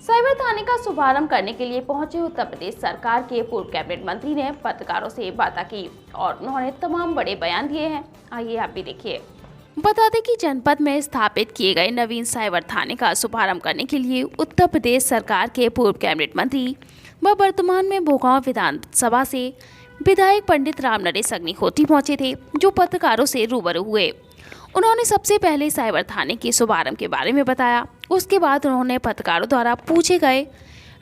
Cyber थाने का शुभारंभ करने के लिए पहुंचे उत्तर प्रदेश सरकार के पूर्व कैबिनेट मंत्री ने पत्रकारों से वार्ता की और उन्होंने तमाम बड़े बयान दिए हैं। आइए आप भी देखिए। बता दें कि जनपद में स्थापित किए गए नवीन साइबर थाने का शुभारंभ करने के लिए उत्तर प्रदेश सरकार के पूर्व कैबिनेट मंत्री व वर्तमान में भोगांव विधानसभा से विधायक पंडित राम नरेश अग्निहोत्री पहुंचे थे, जो पत्रकारों से रूबरू हुए। उन्होंने सबसे पहले साइबर थाने के शुभारंभ के बारे में बताया। उसके बाद उन्होंने पत्रकारों द्वारा पूछे गए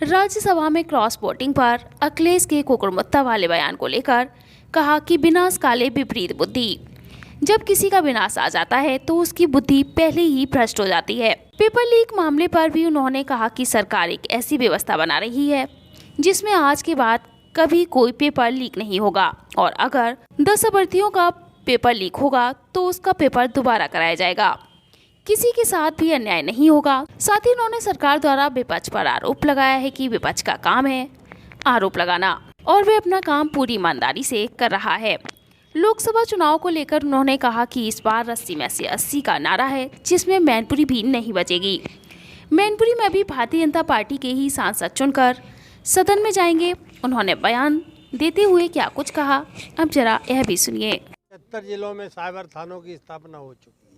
राज्यसभा में क्रॉस वोटिंग पर अखिलेश के कुकुरमुत्ता वाले बयान को लेकर कहा कि विनाश काले विपरीत बुद्धि। जब किसी का विनाश आ जाता है तो उसकी बुद्धि पहले ही भ्रष्ट हो जाती है। पेपर लीक मामले पर भी उन्होंने कहा कि सरकार एक ऐसी व्यवस्था बना रही है जिसमें आज के बाद कभी कोई पेपर लीक नहीं होगा और अगर 10 अभ्यर्थियों का पेपर लीक होगा तो उसका पेपर दोबारा कराया जाएगा। किसी के साथ भी अन्याय नहीं होगा। साथ ही उन्होंने सरकार द्वारा विपक्ष पर आरोप लगाया है कि विपक्ष का काम है आरोप लगाना और वे अपना काम पूरी ईमानदारी से कर रहा है। लोकसभा चुनाव को लेकर उन्होंने कहा कि इस बार 80 में से 80 का नारा है, जिसमें मैनपुरी भी नहीं बचेगी। मैनपुरी में भी भारतीय जनता पार्टी के ही सांसद चुनकर सदन में जाएंगे। उन्होंने बयान देते हुए क्या कुछ कहा, अब जरा यह भी सुनिए। 75 जिलों में साइबर थानों की स्थापना हो चुकी है,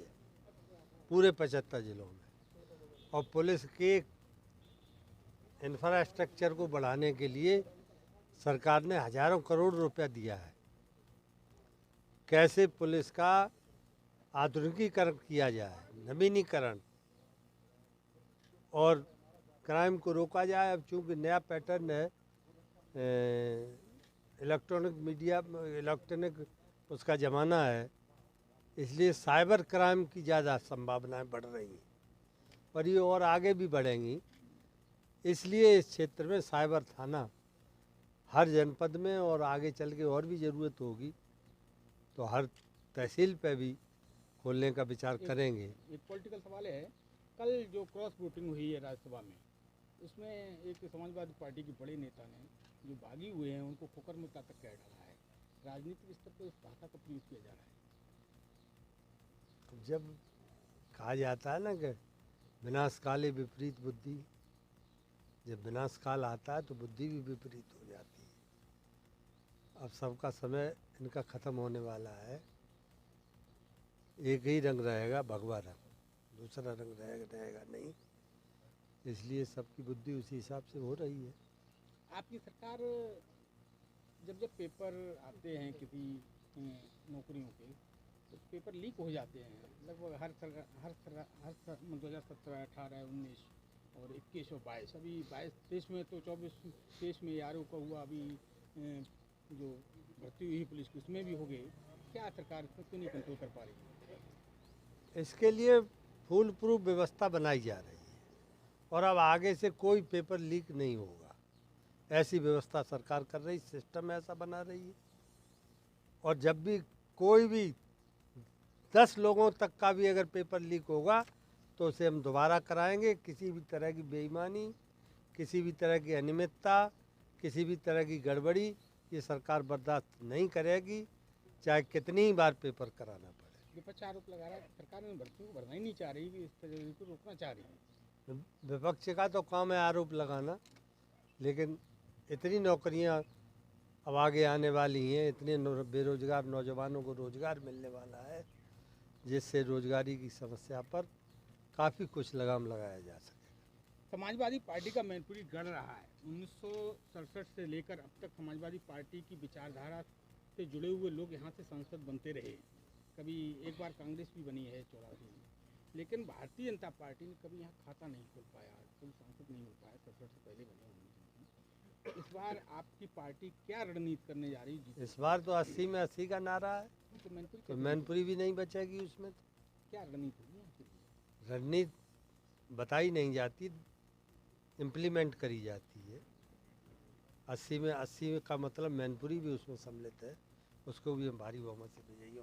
पूरे 75 जिलों में, और पुलिस के इंफ्रास्ट्रक्चर को बढ़ाने के लिए सरकार ने हजारों करोड़ रुपया दिया है। कैसे पुलिस का आधुनिकीकरण किया जाए, नवीनीकरण और क्राइम को रोका जाए। अब चूँकि नया पैटर्न है, इलेक्ट्रॉनिक मीडिया, इलेक्ट्रॉनिक उसका ज़माना है, इसलिए साइबर क्राइम की ज़्यादा संभावनाएं बढ़ रही हैं और ये और आगे भी बढ़ेंगी। इसलिए इस क्षेत्र में साइबर थाना हर जनपद में और आगे चल के और भी ज़रूरत होगी तो हर तहसील पे भी खोलने का विचार करेंगे। एक पॉलिटिकल सवाल है, कल जो क्रॉस वोटिंग हुई है राज्यसभा में, उसमें एक समाजवादी पार्टी के बड़े नेता ने जो भागी हुए हैं उनको खोकर मुद्दा तक कह डाला है। राजनीतिक स्तर पर उस भाषा का प्रयोग किया जा रहा है। जब कहा जाता है ना कि विनाश काले विपरीत बुद्धि, जब विनाश काल आता है तो बुद्धि भी विपरीत हो जाती है। अब सबका समय इनका ख़त्म होने वाला है। एक ही रंग रहेगा, भगवा रंग, दूसरा रंग रहेगा नहीं। इसलिए सबकी बुद्धि उसी हिसाब से हो रही है। आपकी सरकार जब पेपर आते हैं किसी नौकरियों के, तो पेपर लीक हो जाते हैं लगभग हर 2017, 18, 19 और 21 और 22। अभी 22-23 में तो 24-23 में यारों का हुआ। अभी जो भर्ती हुई पुलिस की उसमें भी हो गए। क्या सरकार इसमें क्यों नहीं कंट्रोल कर पा रही है? इसके लिए फुल प्रूफ व्यवस्था बनाई जा रही है और अब आगे से कोई पेपर लीक नहीं होगा, ऐसी व्यवस्था सरकार कर रही, सिस्टम ऐसा बना रही है। और जब भी कोई भी 10 लोगों तक का भी अगर पेपर लीक होगा तो उसे हम दोबारा कराएंगे। किसी भी तरह की बेईमानी, किसी भी तरह की अनियमितता, किसी भी तरह की गड़बड़ी ये सरकार बर्दाश्त नहीं करेगी, चाहे कितनी ही बार पेपर कराना पड़े। विपक्ष आरोप लगा रहा है सरकार में भर्तियों को भरना ही नहीं चाह रही, कि इस तरह को रोकना चाह रही है। विपक्ष का तो काम है आरोप लगाना, लेकिन इतनी नौकरियां अब आगे आने वाली हैं, इतने बेरोजगार नौजवानों को रोजगार मिलने वाला है, जिससे रोजगारी की समस्या पर काफ़ी कुछ लगाम लगाया जा सके। समाजवादी पार्टी का मैनपुरी गढ़ रहा है। 1967 से लेकर अब तक समाजवादी पार्टी की विचारधारा से जुड़े हुए लोग यहाँ से सांसद बनते रहे। कभी एक बार कांग्रेस भी बनी है 84 में, लेकिन भारतीय जनता पार्टी ने कभी यहाँ खाता नहीं खोल पाया, कोई सांसद नहीं हो पाया। 67 से पहले बने होंगे। तो इस बार आपकी पार्टी क्या रणनीति करने जा रही है? इस बार तो 80 में 80 का नारा है, तो मैनपुरी भी नहीं बचेगी उसमें। तो क्या रणनीति होगी? रणनीति बताई नहीं जाती, इम्प्लीमेंट करी जाती है। 80 में 80 का मतलब मैनपुरी भी उसमें सम्मिलित है, उसको भी हम भारी बहुमत से विजयी होंगे।